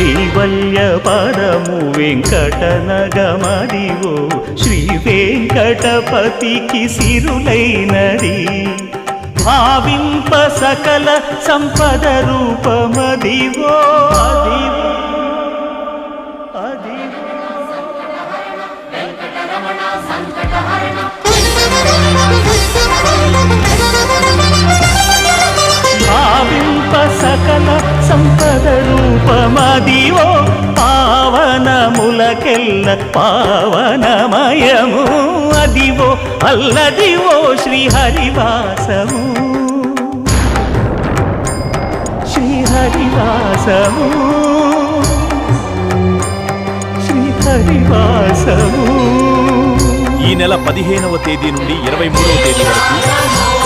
కైవల్య పదము వెంకటనగమదివో శ్రీ వెంకటపతికి సిరులైనది భావింప సకల సంపద రూపమదివో అదివో భావింప సకల సంపద రూపమదివో పావనములకెల్ల పావనమయము అదివో అల్లదివో శ్రీహరివాసము శ్రీహరివాసము శ్రీహరివాసము. ఈ నెల 15వ తేదీ నుండి 23వ తేదీ వరకు